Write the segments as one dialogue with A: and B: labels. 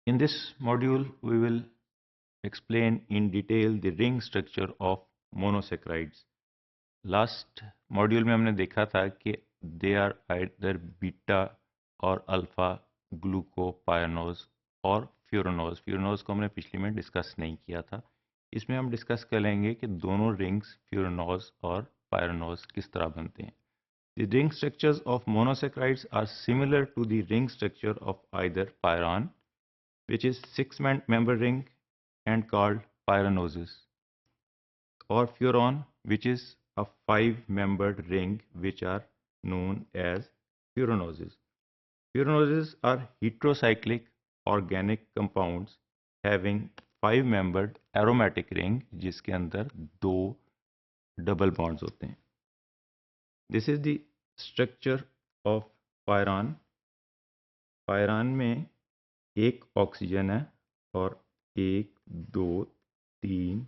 A: In this module, we will explain in detail the ring structure of monosaccharides. Last module में हमने देखा था कि दे आर आइदर बीटा और alpha ग्लूकोपायनोज और फ्यूरानोज। फ्यूरानोज को हमने पिछली में डिस्कस नहीं किया था। इसमें हम डिस्कस करेंगे कि दोनों रिंग्स फ्यूरानोज और पायरानोज किस तरह बनते हैं। The ring structures of monosaccharides are similar to the ring structure of either pyran, which is six-member ring and called pyranoses, or furan, which is a five-membered ring, which are known as furanoses. Furanoses are heterocyclic organic compounds having five-membered aromatic ring, जिसके अंदर दो double bonds होते हैं. This is the structure of pyran. Pyran में एक oxygen है और एक, दो, तीन,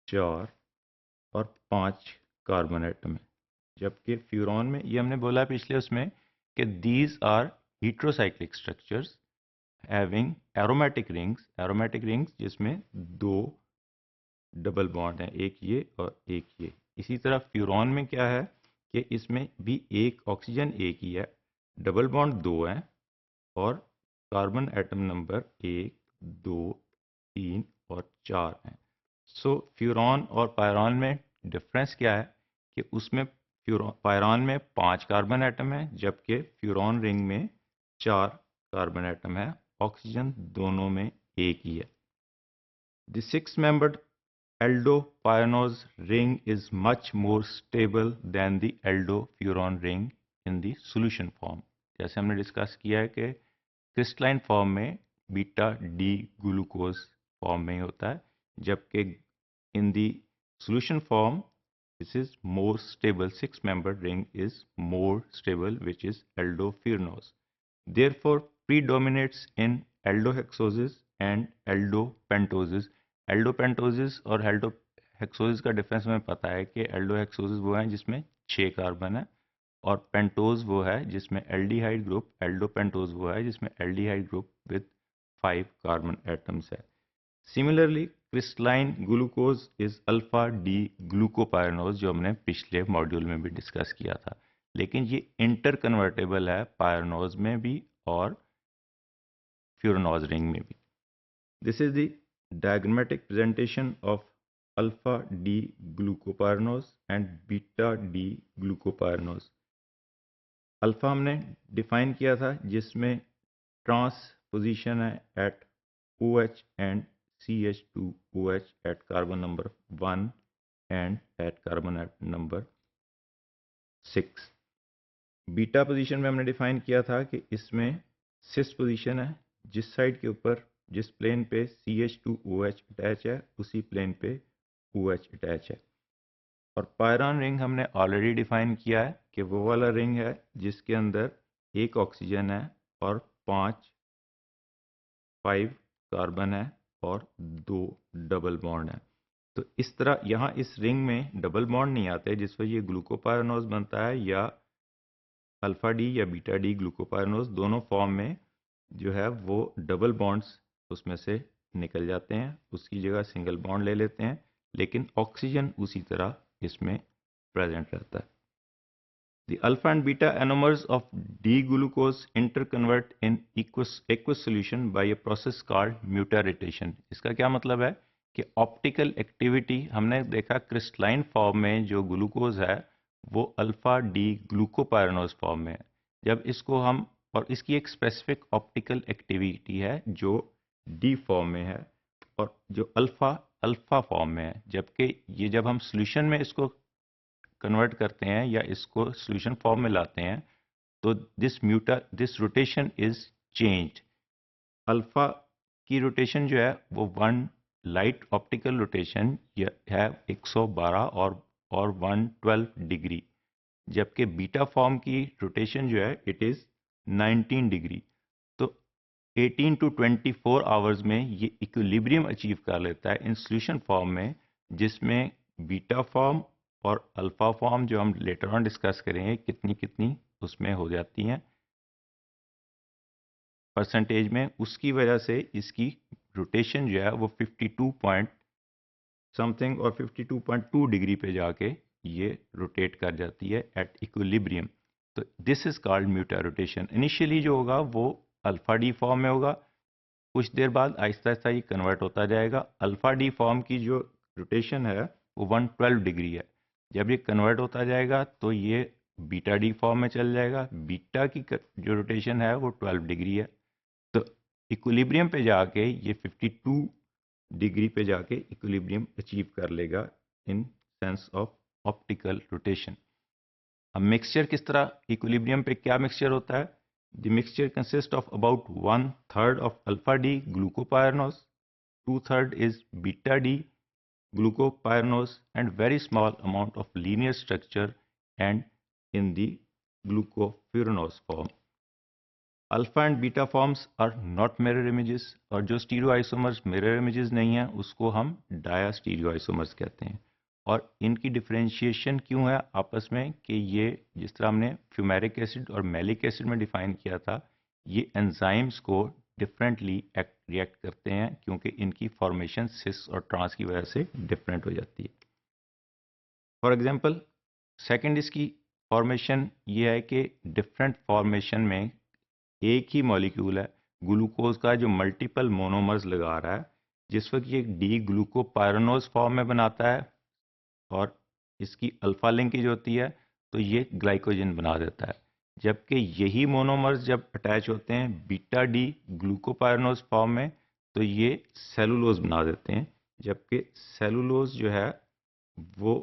A: चार और पांच कार्बन एटम है। जबकि फ्यूरॉन में, ये हमने बोला पिछले उसमें कि these are heterocyclic structures having aromatic rings जिसमें दो डबल बॉन्ड हैं, एक ये और एक ये। इसी तरह फ्यूरॉन में क्या है कि इसमें भी एक ऑक्सीजन एक ही है, डबल बॉन्ड दो हैं और कार्बन एटम नंबर एक, दो, तीन और चार हैं। सो फ्यूरॉन और पायरॉन में डिफरेंस क्या है कि उसमें पायरॉन में पांच कार्बन एटम है, जबकि फ्यूरॉन रिंग में चार कार्बन एटम है। ऑक्सीजन दोनों में एक ही है। The six membered aldopyranose ring is much more stable than the aldofuranose ring in the solution form. जैसे हमने डिस्कस किया है कि क्रिस्टलाइन फॉर्म में बीटा डी ग्लूकोज फॉर्म में होता है, जबकि in the solution form this is more stable, six membered ring is more stable, which is aldofuranose. Therefore predominates in aldohexoses and aldopentoses. Aldopentoses और aldohexoses का difference हमें पता है कि aldohexoses वो हैं जिसमें 6 कार्बन है और पेंटोज वो है जिसमें एल्डिहाइड ग्रुप, एल्डोपेंटोज वो है जिसमें aldehyde group with 5 carbon atoms है। Similarly crystalline glucose is alpha D glucopyranose, जो हमने पिछले मॉड्यूल में भी डिस्कस किया था, लेकिन ये इंटर कन्वर्टेबल है पायरनोज में भी और फ्यूरनोज रिंग में भी। This is the diagrammatic presentation of alpha D glucopyranose and beta D glucopyranose. Alpha हमने डिफाइन किया था जिसमें ट्रांस पोजीशन है at OH and CH2OH at carbon number 1 and at carbon number 6। Beta position में हमने define किया था कि इसमें सिस पोजीशन है, जिस साइड के ऊपर जिस प्लेन पे CH2OH अटैच है उसी प्लेन पे OH अटैच है। और पायरॉन रिंग हमने ऑलरेडी डिफाइन किया है कि वो वाला रिंग है जिसके अंदर एक ऑक्सीजन है और 5 कार्बन है और दो डबल बॉन्ड है। तो इस तरह यहाँ इस रिंग में डबल बॉन्ड नहीं आते, जिस वजह ये ग्लूकोपायरनोज बनता है, या अल्फा डी या बीटा डी ग्लूकोपायरनोज दोनों फॉर्म में जो है वो डबल बॉन्ड्स उसमें से निकल जाते हैं, उसकी जगह सिंगल बॉन्ड ले लेते हैं, लेकिन ऑक्सीजन उसी तरह इसमें प्रेजेंट रहता है। The alpha and beta anomers of D-glucose interconvert in aqueous solution by a process called mutarotation। इसका क्या मतलब है कि ऑप्टिकल एक्टिविटी हमने देखा क्रिस्टलाइन फॉर्म में जो ग्लूकोज है वो अल्फा डी ग्लूकोपायरनोज फॉर्म में है। जब इसको हम, और इसकी एक स्पेसिफिक ऑप्टिकल एक्टिविटी है जो डी फॉर्म में है और जो अल्फा फॉर्म में है, जबकि ये जब हम सोल्यूशन में इसको कन्वर्ट करते हैं या इसको सॉल्यूशन फॉर्म में लाते हैं तो this rotation is changed. Alpha की रोटेशन जो है वो वन लाइट ऑप्टिकल रोटेशन है 112 और 112 डिग्री, जबकि बीटा फॉर्म की रोटेशन जो है इट इज 19 डिग्री। तो 18 to 24 आवर्स में ये इक्विलिब्रियम अचीव कर लेता है इन सॉल्यूशन फॉर्म में, जिसमें बीटा फॉर्म और अल्फा फॉर्म जो हम लेटर ऑन डिस्कस करेंगे कितनी कितनी उसमें हो जाती हैं परसेंटेज में, उसकी वजह से इसकी रोटेशन जो है वो 52 पॉइंट समथिंग और 52.2 डिग्री पे जाके ये रोटेट कर जाती है एट इक्विलिब्रियम। तो this is called mutarotation. Initially जो होगा वो अल्फा डी फॉर्म में होगा, कुछ देर बाद आहिस्ता आहिस्ता ये कन्वर्ट होता जाएगा। अल्फा डी फॉर्म की जो रोटेशन है वो 112 डिग्री है। जब ये कन्वर्ट होता जाएगा तो ये बीटा डी फॉर्म में चल जाएगा। बीटा की जो रोटेशन है वो 12 डिग्री है। तो इक्विलिब्रियम पे जाके ये 52 डिग्री पे जाके इक्विलिब्रियम अचीव कर लेगा in sense of optical rotation. अब मिक्सचर किस तरह, इक्विलिब्रियम पे क्या मिक्सचर होता है? The mixture consist of about 1/3 of alpha D glucopyranose, 2/3 is beta D glucopyranose, and very small amount of linear structure and in the glucofuranose form. Alpha and beta forms are not mirror images, और जो stereo isomers mirror images नहीं है उसको हम dia stereo isomers कहते हैं। और इनकी डिफरेंशिएशन क्यों है आपस में कि ये जिस तरह हमने फ्यूमेरिक एसिड और मैलिक एसिड में डिफाइन किया था, ये एंजाइम्स को डिफरेंटली रिएक्ट करते हैं क्योंकि इनकी फॉर्मेशन सिस और ट्रांस की वजह से डिफरेंट हो जाती है। फॉर एग्जांपल सेकंड इसकी फॉर्मेशन ये है कि डिफरेंट फॉर्मेशन में एक ही मॉलिक्यूल है ग्लूकोज का जो मल्टीपल मोनोमर्स लगा रहा है, जिस वक्त ये डी ग्लूकोपायरानोज फॉर्म में बनाता है और इसकी अल्फा लिंकेज होती है तो ये ग्लाइकोजन बना देता है। जबकि यही मोनोमर्स जब अटैच होते हैं बीटा डी ग्लूकोपायरानोज फॉर्म में तो ये सेलुलोज बना देते हैं। जबकि सेलुलोज जो है वो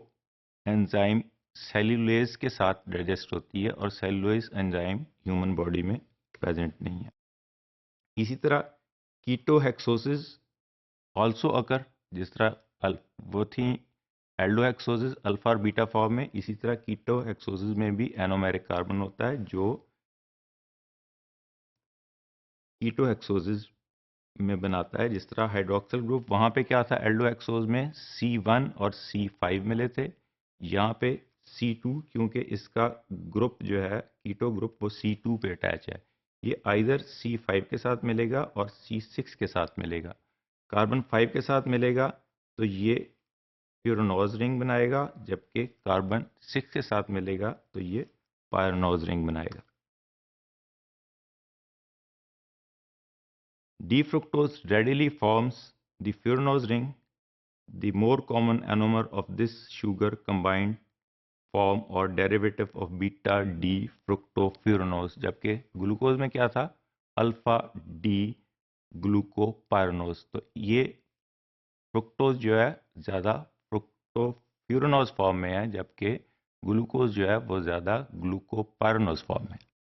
A: एंजाइम सेलुलेज के साथ डाइजेस्ट होती है और सेलुलोज एंजाइम ह्यूमन बॉडी में प्रेजेंट नहीं है। इसी तरह कीटोहेक्सोसिस ऑल्सो अकर, जिस तरह वो थी एल्डोहेक्सोसिस अल्फा और बीटा फॉर्म में, इसी तरह कीटोहेक्सोसिस में भी एनोमेरिक कार्बन होता है जो कीटोहेक्सोसिस में बनाता है। जिस तरह हाइड्रोक्सिल ग्रुप वहां पे क्या था, एल्डोहेक्सोज में C1 और C5 मिले थे, यहाँ पे C2, क्योंकि इसका ग्रुप जो है कीटो ग्रुप वो C2 पे अटैच है। ये आइदर C5 के साथ मिलेगा और C6 के साथ मिलेगा। कार्बन 5 के साथ मिलेगा तो ये प्यूरानोज रिंग बनाएगा, जबकि कार्बन 6 के साथ मिलेगा तो ये पायरानोज रिंग बनाएगा। D-fructose readily forms the furanose ring. The more common enomer of this sugar combined form or derivative of beta D fructofuranose, जबकि ग्लूकोज में क्या था, अल्फा डी ग्लूकोपायरानोज। तो ये फ्रुक्टोज जो है ज़्यादा फ्रुक्टोफ्यूरानोज फॉर्म में है, जबकि ग्लूकोज जो है वो ज़्यादा ग्लूकोपायरानोज फॉर्म में है।